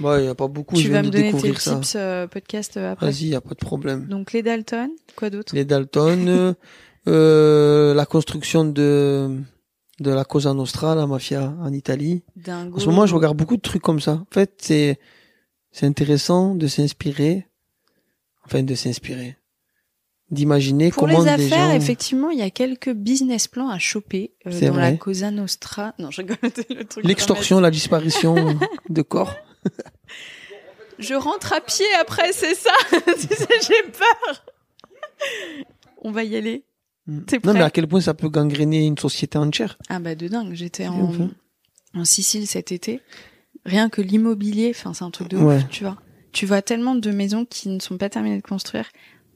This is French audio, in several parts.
Ouais, il y a pas beaucoup. Tu je vas viens me de donner tes découvrir ça. tips podcast après. Vas-y, y a pas de problème. Donc les Dalton, quoi d'autre? Les Dalton, la construction de la Cosa Nostra, la mafia en Italie. Dingo. En ce moment, je regarde beaucoup de trucs comme ça. En fait, c'est intéressant de s'inspirer, d'imaginer Pour comment les des affaires, gens... effectivement, il y a quelques business plans à choper C'est dans vrai. la Cosa Nostra. Non, je rigole, le truc. L'extorsion, la disparition de corps. Je rentre à pied après, c'est ça. Tu sais, j'ai peur. On va y aller. T'es Non, prêt? mais à quel point ça peut gangréner une société entière. Ah bah de dingue. J'étais Enfin. en Sicile cet été. Rien que l'immobilier, enfin c'est un truc de Ouais. ouf, tu vois. Tu vois tellement de maisons qui ne sont pas terminées de construire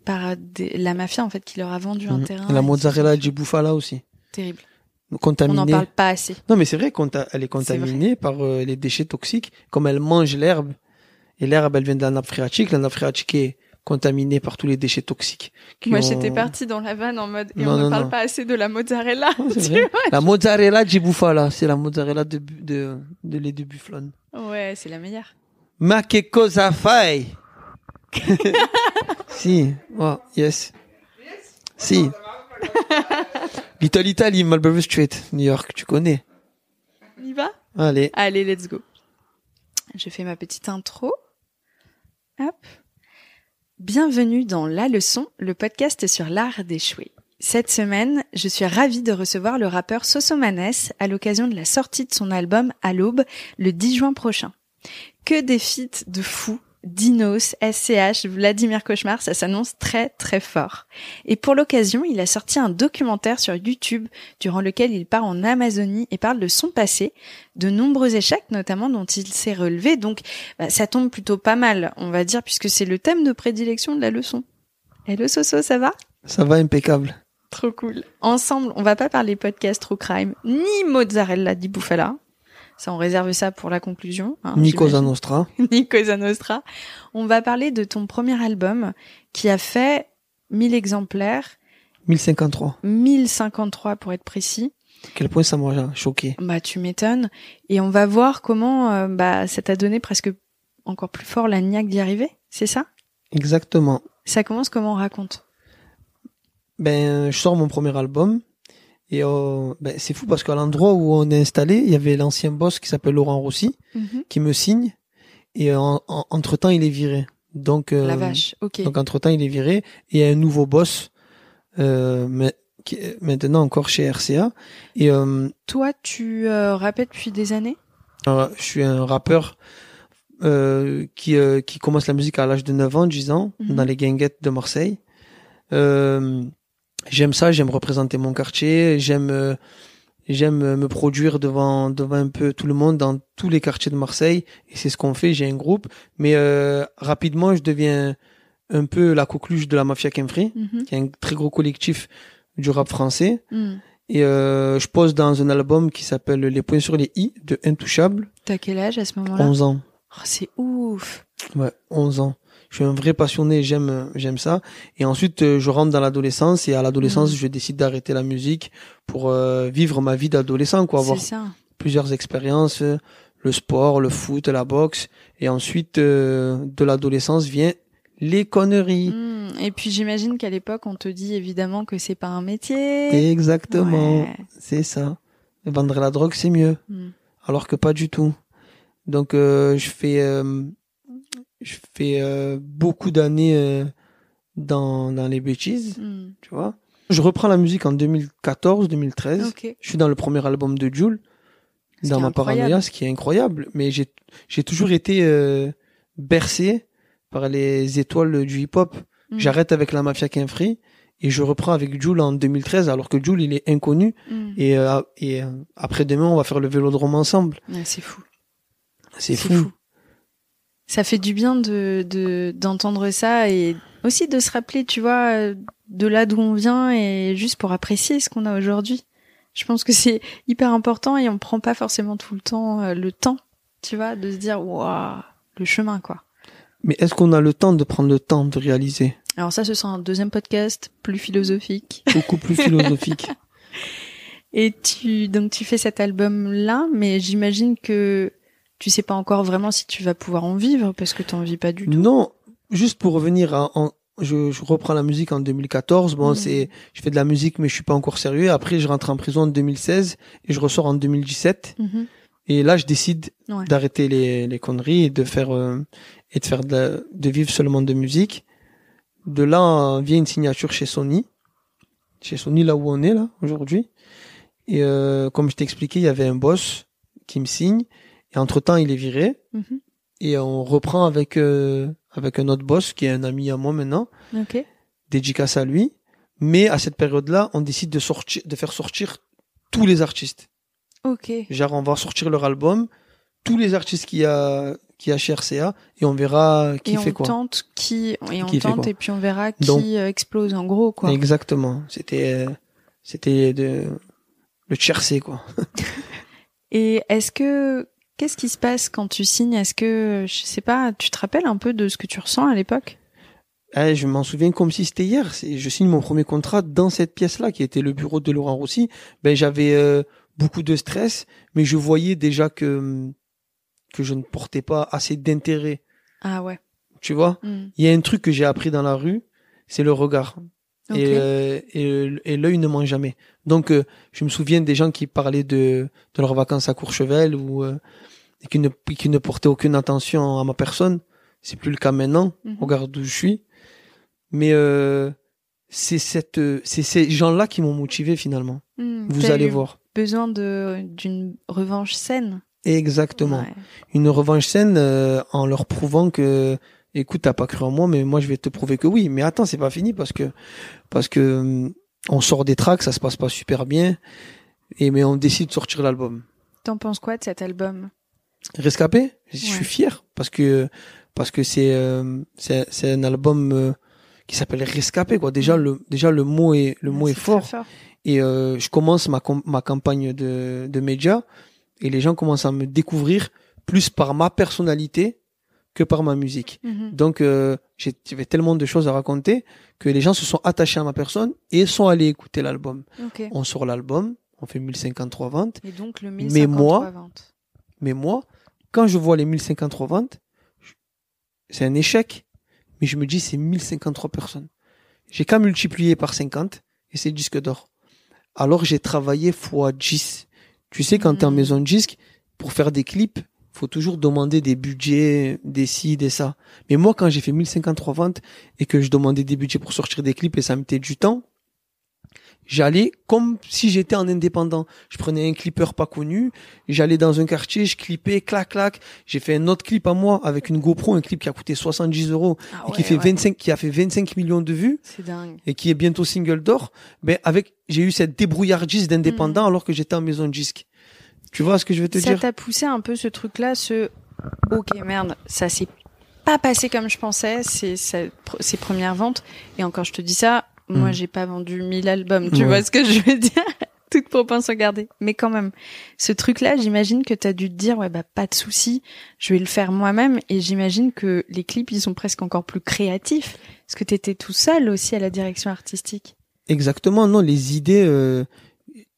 par la mafia en fait qui leur a vendu un terrain. Et la et qui mozzarella sont- di bufala aussi. Terrible. Contaminée. On n'en parle pas assez. Non, mais c'est vrai qu'elle est contaminée par les déchets toxiques, comme elle mange l'herbe. Et l'herbe, elle vient de la nappe phréatique. La nappe phréatique est contaminée par tous les déchets toxiques. Moi j'étais partie dans la vanne en mode et Non, on ne non, parle non. pas assez de la mozzarella. C'est tu vrai. vois. La mozzarella di bufala, c'est la mozzarella de lait de bufflone. Ouais, c'est la meilleure. Ma che cosa fai? Si, oh, yes. Si. Little Italy, Mulberry Street, New York, tu connais. On y va? Allez. Allez, let's go. Je fais ma petite intro. Hop. Bienvenue dans La Leçon, le podcast sur l'art d'échouer. Cette semaine, je suis ravie de recevoir le rappeur Sosomanes à l'occasion de la sortie de son album À l'aube, le 10 juin prochain. Que des feats de fous, Dinos, SCH, Vladimir Cauchemar, ça s'annonce très très fort. Et pour l'occasion, il a sorti un documentaire sur YouTube durant lequel il part en Amazonie et parle de son passé, de nombreux échecs notamment dont il s'est relevé. Donc ça tombe plutôt pas mal, on va dire, puisque c'est le thème de prédilection de la leçon. Hello Soso, ça va? Ça va impeccable. Trop cool. Ensemble, on va pas parler podcast True Crime, ni mozzarella di bufala. Ça, on réserve ça pour la conclusion. Hein, Ni Cosa j'imagine. Nostra. Ni Cosa Nostra. On va parler de ton premier album qui a fait 1000 exemplaires, 1053. 1053 pour être précis. À quel point ça m'a choqué. Bah, tu m'étonnes. Et on va voir comment ça t'a donné presque encore plus fort la niaque d'y arriver. C'est ça? Exactement. Ça commence comment on raconte? Je sors mon premier album. Et c'est fou parce qu'à l'endroit où on est installé, il y avait l'ancien boss qui s'appelle Laurent Rossi, qui me signe. Et entre-temps, il est viré. Donc, La vache, ok. Donc, entre-temps, il est viré. Et il y a un nouveau boss, mais qui est maintenant encore chez RCA. Et Toi, tu rappelles depuis des années? je suis un rappeur qui commence la musique à l'âge de 9 ans, 10 ans, dans les guinguettes de Marseille. J'aime ça, j'aime représenter mon quartier, j'aime me produire devant un peu tout le monde dans tous les quartiers de Marseille, et c'est ce qu'on fait. J'ai un groupe, mais rapidement je deviens un peu la coqueluche de la Mafia Quinfree, qui est un très gros collectif du rap français. Et je pose dans un album qui s'appelle Les Points sur les i de Intouchable. T'as quel âge à ce moment-là? 11 ans. Oh, c'est ouf. Ouais, 11 ans. Je suis un vrai passionné, j'aime ça. Et ensuite, je rentre dans l'adolescence, et à l'adolescence, je décide d'arrêter la musique pour vivre ma vie d'adolescent, quoi. Avoir C'est ça. plusieurs expériences, le sport, le foot, la boxe. Et ensuite, de l'adolescence vient les conneries. Et puis j'imagine qu'à l'époque, on te dit évidemment que c'est pas un métier. Exactement. Ouais. C'est ça. Vendre la drogue, c'est mieux. Alors que pas du tout. Donc, je fais beaucoup d'années dans les bêtises, tu vois. Je reprends la musique en 2014-2013. Ok. Je suis dans le premier album de Jul, dans ma paranoïa, ce qui est incroyable. Mais j'ai toujours été bercé par les étoiles du hip-hop. J'arrête avec la Mafia Quinfree et je reprends avec Jul en 2013, alors que Jul, il est inconnu. Et après-demain, on va faire le Vélodrome ensemble. Ouais, c'est fou. C'est fou. Ça fait du bien d'entendre ça et aussi de se rappeler, tu vois, de là d'où on vient et juste pour apprécier ce qu'on a aujourd'hui. Je pense que c'est hyper important et on prend pas forcément tout le temps, tu vois, de se dire waouh, le chemin quoi. Mais est-ce qu'on a le temps de prendre le temps de réaliser? Alors ça, ce sera un deuxième podcast plus philosophique. Beaucoup plus philosophique. Et donc tu fais cet album là, mais j'imagine que tu sais pas encore vraiment si tu vas pouvoir en vivre parce que t'en vis pas du tout. Non, juste pour revenir je reprends la musique en 2014. Bon, je fais de la musique, mais je suis pas encore sérieux. Après, je rentre en prison en 2016 et je ressors en 2017. Et là, je décide d'arrêter les conneries et de faire de vivre seulement de musique. De là vient une signature chez Sony là où on est là aujourd'hui. Et comme je t'ai expliqué, il y avait un boss qui me signe. Et entre-temps, il est viré. Et on reprend avec un autre boss qui est un ami à moi maintenant. Dédicace à lui. Mais à cette période-là, on décide de faire sortir tous les artistes. Genre, on va sortir leur album, tous les artistes qu'il y a chez RCA, et on verra qui fait quoi. Et puis on verra qui explose en gros, quoi. Exactement. C'était le tiercé, quoi. Et qu'est-ce qui se passe quand tu signes? Est-ce que, je sais pas, tu te rappelles un peu de ce que tu ressens à l'époque? Je m'en souviens comme si c'était hier. Je signe mon premier contrat dans cette pièce-là, qui était le bureau de Laurent Roussy. J'avais beaucoup de stress, mais je voyais déjà que je ne portais pas assez d'intérêt. Ah ouais. Tu vois? Il y a un truc que j'ai appris dans la rue, c'est le regard. Et l'œil ne ment jamais. Donc, je me souviens des gens qui parlaient de leurs vacances à Courchevel et qui ne portaient aucune attention à ma personne. C'est plus le cas maintenant. Regarde où je suis. Mais c'est ces gens-là qui m'ont motivé finalement. Vous allez voir. Besoin d'une revanche saine. Exactement. Ouais. Une revanche saine en leur prouvant que, écoute, t'as pas cru en moi, mais moi je vais te prouver que oui. Mais attends, c'est pas fini parce que on sort des tracks, ça se passe pas super bien, mais on décide de sortir l'album. T'en penses quoi de cet album? Rescapé? Je suis fier parce que c'est un album qui s'appelle Rescapé, quoi. Déjà le mot est fort. Et je commence ma campagne de médias et les gens commencent à me découvrir plus par ma personnalité que par ma musique. Donc j'avais tellement de choses à raconter que les gens se sont attachés à ma personne et sont allés écouter l'album. On sort l'album, on fait 1053 ventes. Et donc le 1053 ventes. Mais moi, quand je vois les 1053 ventes, c'est un échec, mais je me dis c'est 1053 personnes. J'ai qu'à multiplier par 50 et c'est disque d'or. Alors j'ai travaillé x 10. Tu sais, quand t'es en maison de disque, pour faire des clips, faut toujours demander des budgets, des ci, des ça. Mais moi, quand j'ai fait 1053 ventes et que je demandais des budgets pour sortir des clips et ça me mettait du temps, j'allais comme si j'étais en indépendant. Je prenais un clipper pas connu, j'allais dans un quartier, je clippais, clac, clac. J'ai fait un autre clip à moi avec une GoPro, un clip qui a coûté 70 €, et qui a fait 25 millions de vues. C'est dingue. Et qui est bientôt single d'or. J'ai eu cette débrouillardise d'indépendant alors que j'étais en maison de disque. Tu vois ce que je veux te dire? Ça t'a poussé un peu ce truc-là, ok, merde, ça s'est pas passé comme je pensais, ces premières ventes. Et encore, je te dis ça, moi, j'ai pas vendu 1000 albums, tu vois ce que je veux dire? Toute propension gardée. Mais quand même, ce truc-là, j'imagine que t'as dû te dire, pas de souci, je vais le faire moi-même. Et j'imagine que les clips, ils sont presque encore plus créatifs. Parce que t'étais tout seul aussi à la direction artistique. Exactement, non, les idées,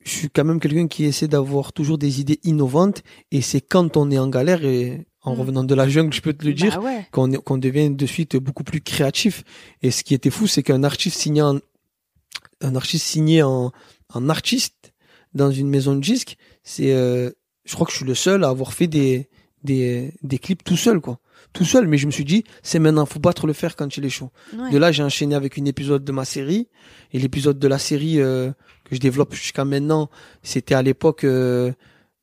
je suis quand même quelqu'un qui essaie d'avoir toujours des idées innovantes. Et c'est quand on est en galère et en revenant de la jungle, je peux te le dire, qu'on devient de suite beaucoup plus créatif. Et ce qui était fou, c'est qu'un artiste signé en artiste dans une maison de disques, je crois que je suis le seul à avoir fait des clips tout seul, quoi. Tout seul, mais je me suis dit, c'est maintenant, faut battre le fer quand il est chaud. Ouais. De là, j'ai enchaîné avec une épisode de ma série, et l'épisode de la série que je développe jusqu'à maintenant, c'était à l'époque,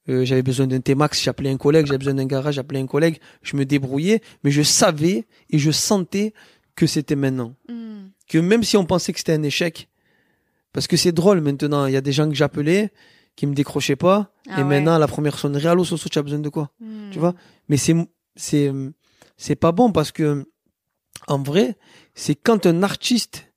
j'avais besoin d'un T-Max, j'appelais un collègue, j'avais besoin d'un garage, j'appelais un collègue, je me débrouillais, mais je savais et je sentais que c'était maintenant. Que même si on pensait que c'était un échec, parce que c'est drôle maintenant, il y a des gens que j'appelais, qui me décrochaient pas, et maintenant, à la première sonnerie, allô, Soso, tu as besoin de quoi? Tu vois? Mais c'est pas bon parce que, en vrai, c'est quand un artiste,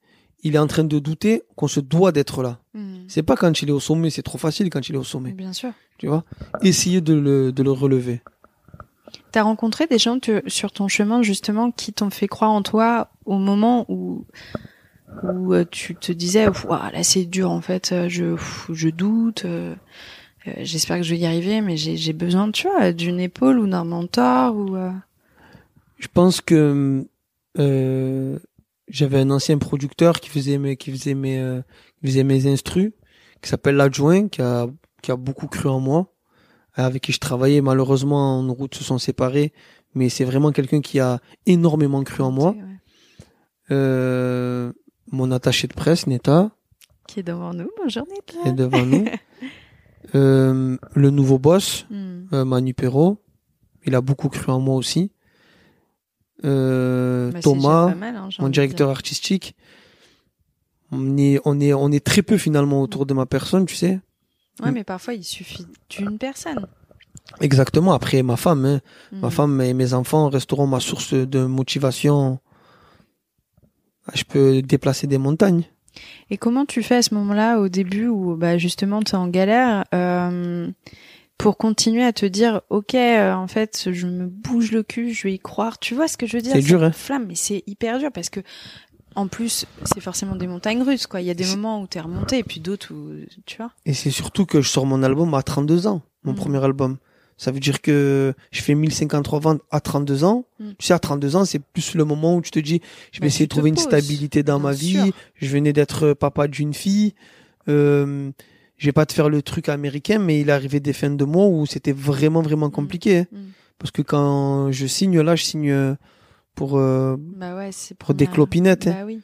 il est en train de douter qu'on se doit d'être là. C'est pas quand il est au sommet, c'est trop facile quand il est au sommet. Bien sûr. Tu vois? Essayer de le relever. T'as rencontré des gens sur ton chemin, justement, qui t'ont fait croire en toi au moment où tu te disais, là c'est dur en fait, je doute, j'espère que je vais y arriver, mais j'ai besoin, tu vois, d'une épaule ou d'un mentor ou. Je pense que j'avais un ancien producteur qui faisait mes instrus, qui s'appelle l'adjoint, qui a beaucoup cru en moi, avec qui je travaillais. Malheureusement, nos routes se sont séparées, mais c'est vraiment quelqu'un qui a énormément cru en moi. Ouais. Mon attaché de presse, Neta, Qui est devant nous. Bonjour Neta. qui est devant nous. Le nouveau boss, Manu Perrault, il a beaucoup cru en moi aussi. Thomas, pas mal, hein, mon directeur artistique. On est très peu finalement autour de ma personne, tu sais. Ouais, mais parfois il suffit d'une personne. Exactement. Après, ma femme, ma femme et mes enfants resteront ma source de motivation. Je peux déplacer des montagnes. Et comment tu fais à ce moment-là, au début où justement tu es en galère, pour continuer à te dire ok, en fait je me bouge le cul, je vais y croire. Tu vois ce que je veux dire? C'est dur, hein. Flamme, mais c'est hyper dur parce que en plus c'est forcément des montagnes russes, quoi. Il y a des moments où t'es remonté et puis d'autres où tu vois. Et c'est surtout que je sors mon album à 32 ans, mon premier album. Ça veut dire que je fais 1053 ventes à 32 ans. Tu sais, à 32 ans, c'est plus le moment où tu te dis, je vais essayer de trouver une stabilité dans ma vie. Je venais d'être papa d'une fille. Je vais pas te faire le truc américain, mais il est arrivé des fins de mois où c'était vraiment, vraiment compliqué. Parce que quand je signe, là, je signe pour des clopinettes. Bah oui.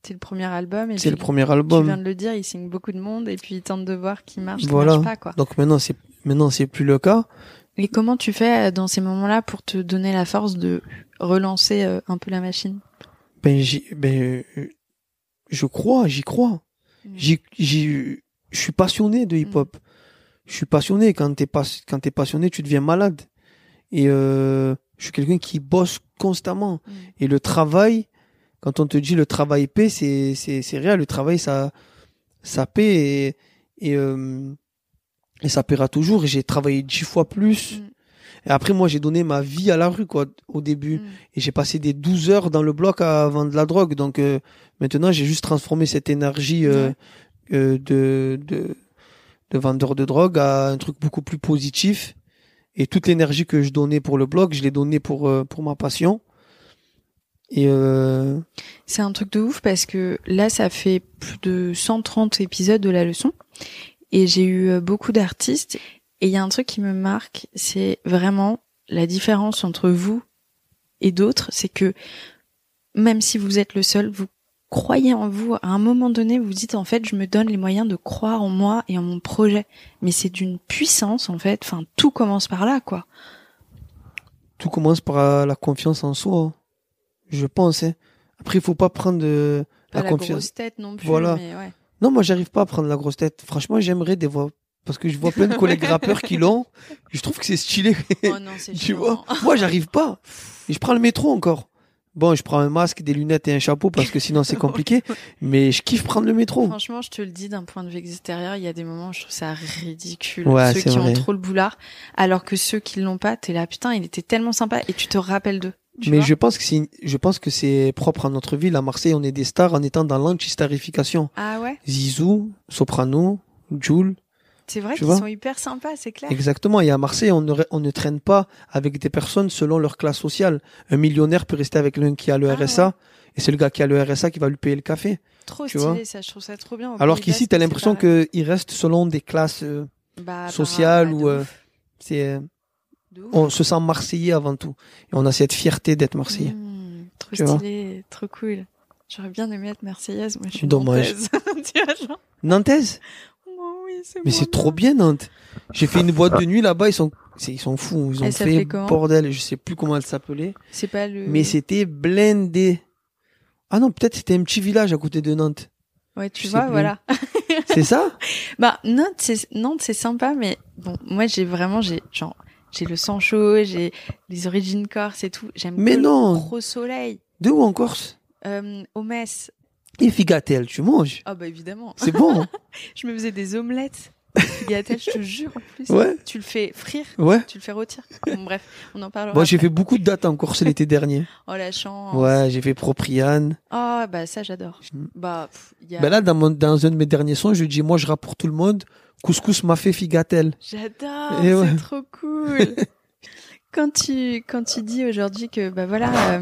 C'est le premier album. Et c'est le premier album. Tu viens de le dire, il signe beaucoup de monde et puis il tente de voir qui marche, qui voilà. marche pas, quoi. Donc maintenant, c'est plus le cas. Et comment tu fais dans ces moments-là pour te donner la force de relancer un peu la machine? Je crois, j'y crois. Je suis passionné de hip-hop. Je suis passionné. Quand t'es passionné, tu deviens malade. Et je suis quelqu'un qui bosse constamment. Et le travail, quand on te dit le travail paie, c'est réel. Le travail, ça paie et ça paiera toujours. J'ai travaillé 10 fois plus. Et après, moi, j'ai donné ma vie à la rue, quoi, au début. Et j'ai passé des 12 heures dans le bloc à vendre de la drogue. Donc, maintenant, j'ai juste transformé cette énergie de vendeur de drogue à un truc beaucoup plus positif. Et toute l'énergie que je donnais pour le blog, je l'ai donnée pour ma passion. Et c'est un truc de ouf parce que là, ça fait plus de 130 épisodes de La Leçon. Et j'ai eu beaucoup d'artistes. Et il y a un truc qui me marque, c'est vraiment la différence entre vous et d'autres. C'est que même si vous êtes le seul, vous croyez en vous. À un moment donné, vous dites, en fait, je me donne les moyens de croire en moi et en mon projet. Mais c'est d'une puissance, en fait. Enfin, tout commence par là, quoi. Tout commence par la confiance en soi. Je pense, hein. Après, il faut pas prendre pas la confiance. Grosse tête non plus. Voilà. Mais ouais. Non, moi, j'arrive pas à prendre la grosse tête. Franchement, j'aimerais des voix. Parce que je vois plein de collègues rappeurs qui l'ont. Je trouve que c'est stylé. Oh non, c'est tu vois. Moi, j'arrive pas. Et je prends le métro encore. Bon, je prends un masque, des lunettes et un chapeau parce que sinon c'est compliqué. Mais je kiffe prendre le métro. Franchement, je te le dis d'un point de vue extérieur, il y a des moments où je trouve ça ridicule. Ouais, ceux qui vrai. ont trop le boulard. Alors que ceux qui l'ont pas, t'es là, putain, il était tellement sympa et tu te rappelles d'eux. Mais je pense que c'est propre à notre ville. À Marseille, on est des stars en étant dans l'anti-starification. Ah ouais? Zizou, Soprano, Jul. C'est vrai qu'ils sont hyper sympas, c'est clair. Exactement. Et à Marseille, on ne traîne pas avec des personnes selon leur classe sociale. Un millionnaire peut rester avec l'un qui a le RSA. Ouais. Et c'est le gars qui a le RSA qui va lui payer le café. Trop stylé, ça. Je trouve ça trop bien. Alors qu'ici, t'as l'impression qu'ils restent selon des classes sociales ou on se sent marseillais avant tout. Et on a cette fierté d'être marseillais. Trop stylé, trop cool. J'aurais bien aimé être marseillaise. Moi, je suis dommage. Nantaise. Nantaise? Mais c'est trop bien, Nantes. J'ai fait une boîte de nuit là-bas, ils sont fous. Ils ont fait bordel, je sais plus comment elle s'appelait. C'est pas le... Mais c'était blindé. Ah non, peut-être c'était un petit village à côté de Nantes. Ouais, tu vois, voilà. C'est ça? Bah, Nantes, c'est sympa, mais bon, moi, j'ai le sang chaud, j'ai les origines corse et tout. J'aime mais non. Le gros soleil. De où en Corse? Au Metz. Et figatelle, tu manges? Ah bah évidemment. C'est bon. Je me faisais des omelettes. Figatelle, je te jure, en plus. Ouais. Tu le fais frire, Ouais. tu le fais rôtir. Bon, bref, on en parlera. Moi, j'ai après. fait beaucoup de dates en Corse l'été dernier. Oh, la chance. Ouais, j'ai fait Propriane. Oh, bah, ça, j'adore. Mm. Bah, y a... Ben là, dans un de mes derniers sons, je dis, moi, je rappe pour tout le monde. Couscous m'a fait figatelle. J'adore, Et c'est ouais. trop cool. Quand tu dis aujourd'hui que, bah voilà,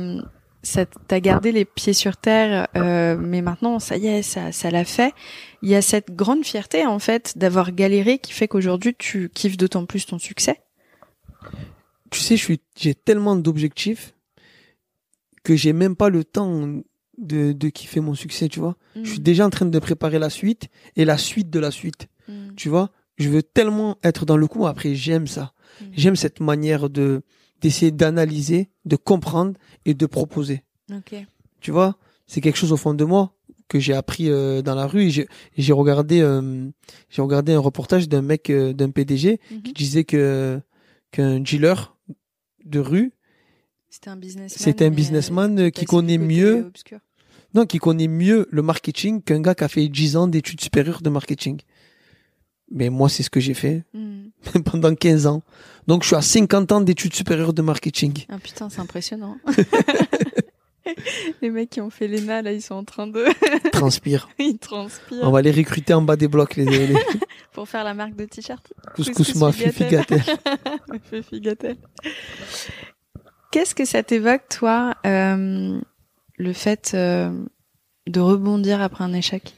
ça t'as gardé les pieds sur terre, mais maintenant, ça y est, ça l'a fait. Il y a cette grande fierté, en fait, d'avoir galéré qui fait qu'aujourd'hui, tu kiffes d'autant plus ton succès. Tu sais, j'ai tellement d'objectifs que j'ai même pas le temps de kiffer mon succès, tu vois. Je suis déjà en train de préparer la suite et la suite de la suite, tu vois. Je veux tellement être dans le coup. Après, j'aime ça. J'aime cette manière d'essayer d'analyser, de comprendre et de proposer. Ok. Tu vois, c'est quelque chose au fond de moi que j'ai appris dans la rue. Et j'ai regardé un reportage d'un mec, d'un PDG qui disait qu'un dealer de rue, c'était un businessman qui connaît mieux, non, qui connaît mieux le marketing qu'un gars qui a fait 10 ans d'études supérieures de marketing. Mais moi, c'est ce que j'ai fait pendant 15 ans. Donc, je suis à 50 ans d'études supérieures de marketing. Ah putain, c'est impressionnant. Les mecs qui ont fait l'ENA, là, ils sont en train de... Transpire. Ils transpirent. On va les recruter en bas des blocs, les... Pour faire la marque de t-shirt. Couscous m'a fait figatelle. M'a fait figatelle. Qu'est-ce que ça t'évoque, toi, le fait de rebondir après un échec?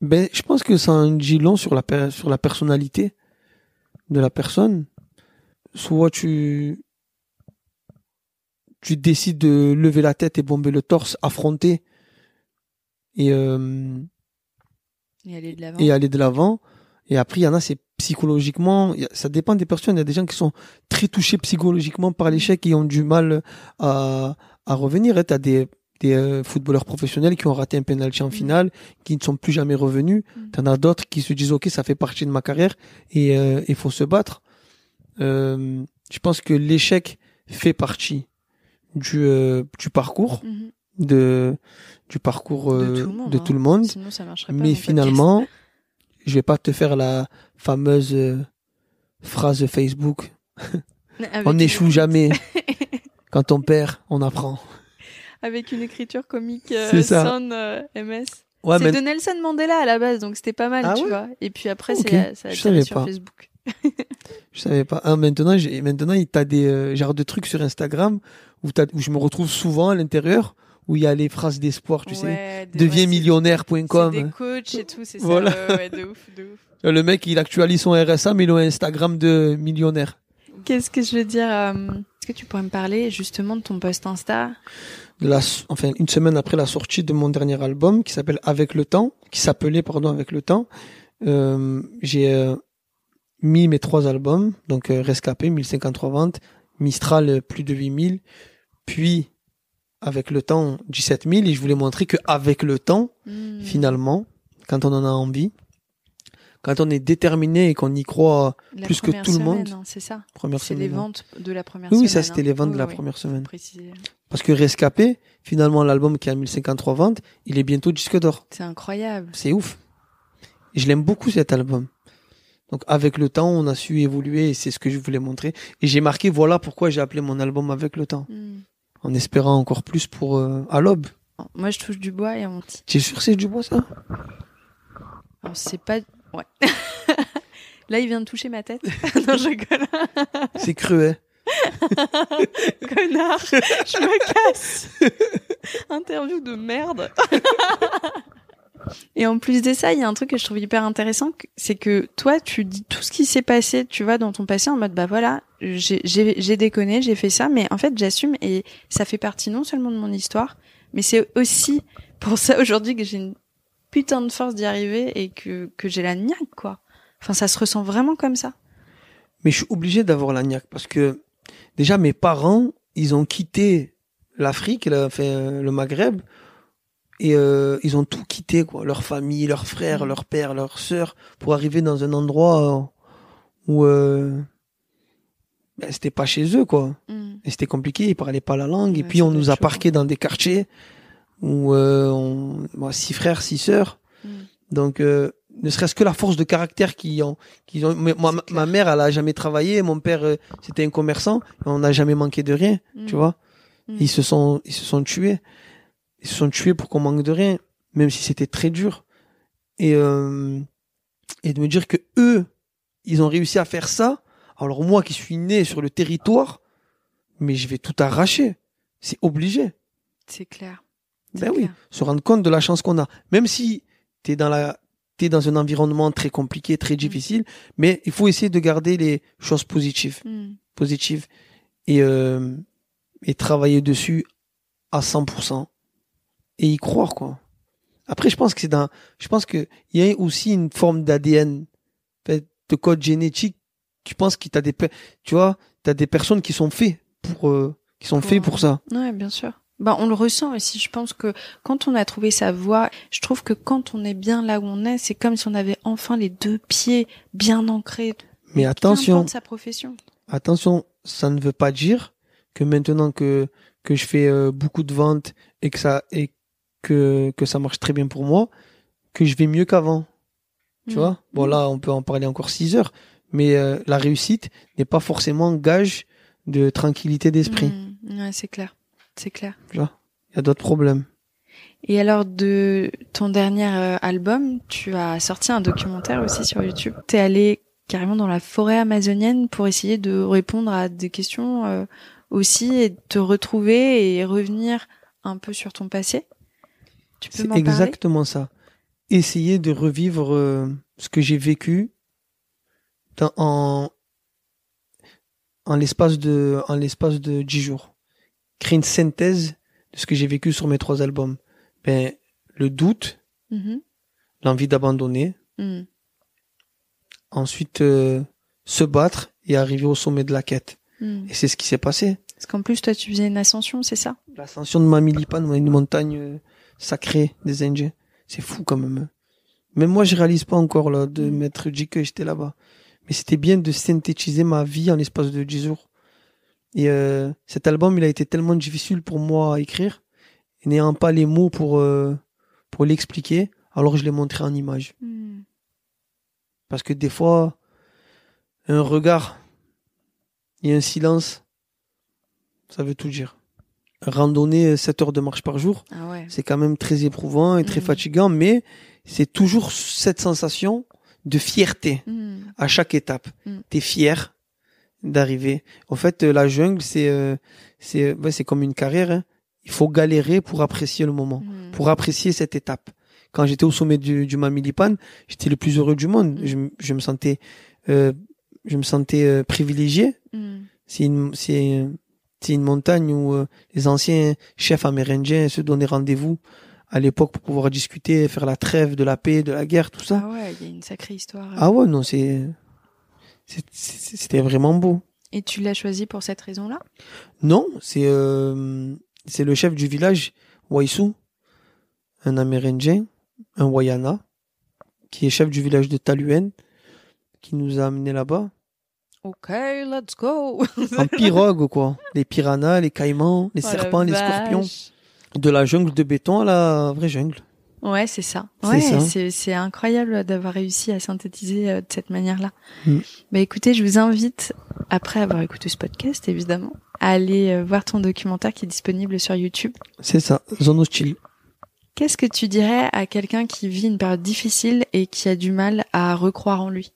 Ben, je pense que ça en dit long sur la personnalité de la personne. Soit tu décides de lever la tête et bomber le torse, affronter et aller de l'avant. Et aller de l'avant. Et après, il y en a, c'est psychologiquement, ça dépend des personnes. Il y a des gens qui sont très touchés psychologiquement par l'échec et ont du mal à revenir. Et t'as des footballeurs professionnels qui ont raté un penalty en finale, qui ne sont plus jamais revenus. T'en as d'autres qui se disent, OK, ça fait partie de ma carrière et il faut se battre. Je pense que l'échec fait partie du parcours, du parcours de tout le monde. Sinon, ça marcherait pas. Mais finalement, je vais pas te faire la fameuse phrase Facebook. On n'échoue jamais. Quand on perd, on apprend. Avec une écriture comique Son MS. Ouais, c'est de Nelson Mandela à la base, donc c'était pas mal, tu vois. Et puis après, ça a tiré sur Facebook. Je savais pas. Ah, maintenant, t'as des genres de trucs sur Instagram où je me retrouve souvent à l'intérieur où il y a les phrases d'espoir, tu sais. Deviensmillionnaire.com. C'est des coachs et tout, c'est voilà. Ça. Ouais, de ouf. Le mec, il actualise son RSA, mais il a un Instagram de millionnaire. Qu'est-ce que je veux dire Est-ce que tu pourrais me parler justement de ton post Insta? Enfin, une semaine après la sortie de mon dernier album qui s'appelait Avec le temps, Avec le temps, j'ai mis mes 3 albums, donc Rescapé, 1053 ventes, Mistral, plus de 8000, puis Avec le temps, 17 000, et je voulais montrer que avec le temps, finalement, quand on en a envie, quand on est déterminé et qu'on y croit plus que tout le monde. Hein, c'est ça. C'est les ventes de la première semaine. Oui, ça c'était les ventes de la première semaine. Préciser. Parce que Rescapé, finalement, l'album qui a 1053 ventes, il est bientôt disque d'or. C'est incroyable. C'est ouf. Et je l'aime beaucoup cet album. Donc avec le temps, on a su évoluer et c'est ce que je voulais montrer. Et j'ai marqué, voilà pourquoi j'ai appelé mon album Avec le temps. En espérant encore plus pour à l'aube. Moi, je touche du bois et on dit. Tu es sûr que c'est du bois, ça? Alors, c'est pas... Ouais. Là, il vient de toucher ma tête. Non, je rigole. C'est cruel. Connard, je me casse. Interview de merde. Et en plus de ça, il y a un truc que je trouve hyper intéressant, c'est que toi, tu dis tout ce qui s'est passé, tu vois, dans ton passé, en mode, bah voilà, j'ai déconné, j'ai fait ça, mais en fait, j'assume et ça fait partie non seulement de mon histoire, mais c'est aussi pour ça aujourd'hui que j'ai une putain de force d'y arriver et que j'ai la niaque, quoi. Enfin, ça se ressent vraiment comme ça. Mais je suis obligé d'avoir la niaque parce que déjà mes parents, ils ont quitté l'Afrique, le Maghreb, et ils ont tout quitté, quoi. Leur famille, leurs frères, leur père, leurs sœurs, pour arriver dans un endroit où c'était pas chez eux, quoi. Et c'était compliqué, ils parlaient pas la langue, et puis on nous a parqués dans des quartiers où 6 frères, 6 sœurs. Donc, ne serait-ce que la force de caractère qu'ils ont. Mais ma mère, elle a jamais travaillé. Mon père, c'était un commerçant. On n'a jamais manqué de rien, tu vois. Ils se sont tués. Ils se sont tués pour qu'on manque de rien, même si c'était très dur. Et de me dire que eux, ils ont réussi à faire ça. Alors moi, qui suis né sur le territoire, mais je vais tout arracher. C'est obligé. C'est clair. Ben oui, se rendre compte de la chance qu'on a. Même si t'es dans un environnement très compliqué, très difficile, mais il faut essayer de garder les choses positives. Et travailler dessus à 100%. Et y croire, quoi. Après, je pense que il y a aussi une forme d'ADN, de code génétique. Tu penses que t'as des personnes qui sont faites pour ça. Ouais, bien sûr. Bah, on le ressent aussi. Je pense que quand on a trouvé sa voie, je trouve que quand on est bien là où on est, c'est comme si on avait enfin les 2 pieds bien ancrés. Mais attention. Sa profession. Attention, ça ne veut pas dire que maintenant que je fais beaucoup de ventes et que ça marche très bien pour moi, que je vais mieux qu'avant. Tu vois? Bon, là, on peut en parler encore 6 heures, mais la réussite n'est pas forcément gage de tranquillité d'esprit. Ouais, c'est clair. C'est clair. Il y a d'autres problèmes. Et alors, de ton dernier album, tu as sorti un documentaire aussi sur YouTube. T'es allé carrément dans la forêt amazonienne pour essayer de répondre à des questions aussi et te retrouver et revenir un peu sur ton passé. Tu peux m'en parler ? C'est exactement ça. Essayer de revivre ce que j'ai vécu en l'espace de 10 jours. Créer une synthèse de ce que j'ai vécu sur mes 3 albums. Le doute, l'envie d'abandonner, ensuite se battre et arriver au sommet de la quête. Et c'est ce qui s'est passé. Parce qu'en plus, toi, tu faisais une ascension, c'est ça? L'ascension de Mamilipan, une montagne sacrée des Indiens. C'est fou quand même. Même moi, je réalise pas encore là de m'être dit que j'étais là-bas. Mais c'était bien de synthétiser ma vie en l'espace de 10 jours. Et cet album, il a été tellement difficile pour moi à écrire, et n'ayant pas les mots pour l'expliquer, alors je l'ai montré en images. Parce que des fois, un regard et un silence, ça veut tout dire. Randonner 7 heures de marche par jour, c'est quand même très éprouvant et très fatigant, mais c'est toujours cette sensation de fierté à chaque étape. T'es fier d'arriver. En fait, la jungle, c'est comme une carrière. Hein. Il faut galérer pour apprécier le moment, pour apprécier cette étape. Quand j'étais au sommet du Mamilipan, j'étais le plus heureux du monde. Je me sentais privilégié. C'est une montagne où les anciens chefs amérindiens se donnaient rendez-vous à l'époque pour pouvoir discuter, faire la trêve de la paix, de la guerre, tout ça. Ah ouais, il y a une sacrée histoire. Ah ouais, non, c'était vraiment beau. Et tu l'as choisi pour cette raison-là? Non, c'est le chef du village, Waisu, un Amérindien, un Wayana, qui est chef du village de Taluen, qui nous a amenés là-bas. Ok, let's go. En pirogue, quoi. Les piranhas, les caïmans, les serpents, les scorpions. De la jungle de béton à la vraie jungle. Ouais, c'est ça. Ouais, c'est incroyable d'avoir réussi à synthétiser de cette manière-là. Bah écoutez, je vous invite, après avoir écouté ce podcast, évidemment, à aller voir ton documentaire qui est disponible sur YouTube. C'est ça, Zone Hostile. Qu'est-ce que tu dirais à quelqu'un qui vit une période difficile et qui a du mal à recroire en lui?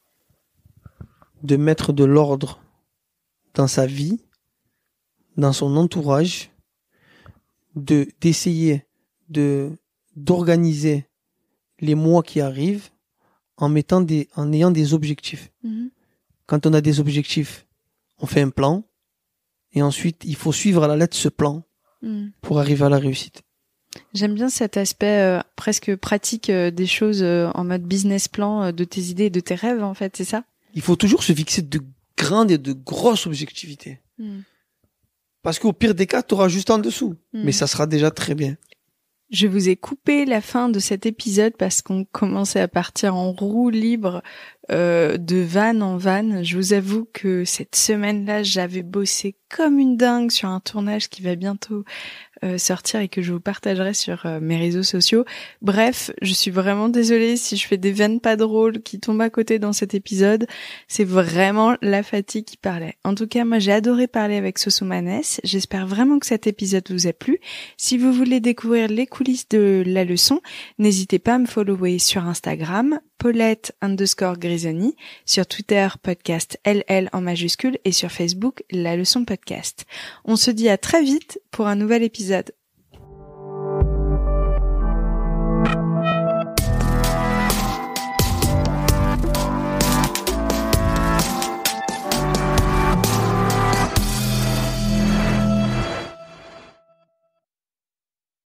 De mettre de l'ordre dans sa vie, dans son entourage, d'essayer d'organiser les mois qui arrivent en ayant des objectifs. Quand on a des objectifs, on fait un plan et ensuite il faut suivre à la lettre ce plan pour arriver à la réussite. J'aime bien cet aspect presque pratique des choses en mode business plan de tes idées et de tes rêves, en fait, c'est ça? Il faut toujours se fixer de grandes et de grosses objectivités. Parce qu'au pire des cas, tu auras juste en dessous. Mais ça sera déjà très bien. Je vous ai coupé la fin de cet épisode parce qu'on commençait à partir en roue libre de vanne en vanne. Je vous avoue que cette semaine-là, j'avais bossé comme une dingue sur un tournage qui va bientôt sortir et que je vous partagerai sur mes réseaux sociaux. Bref, je suis vraiment désolée si je fais des vannes pas drôles qui tombent à côté dans cet épisode. C'est vraiment la fatigue qui parlait. En tout cas, moi j'ai adoré parler avec Sosomanes. J'espère vraiment que cet épisode vous a plu. Si vous voulez découvrir les coulisses de la leçon, n'hésitez pas à me follower sur Instagram, Paulette_Grisoni, sur Twitter, podcast LL en majuscule et sur Facebook, La Leçon Podcast. On se dit à très vite pour un nouvel épisode.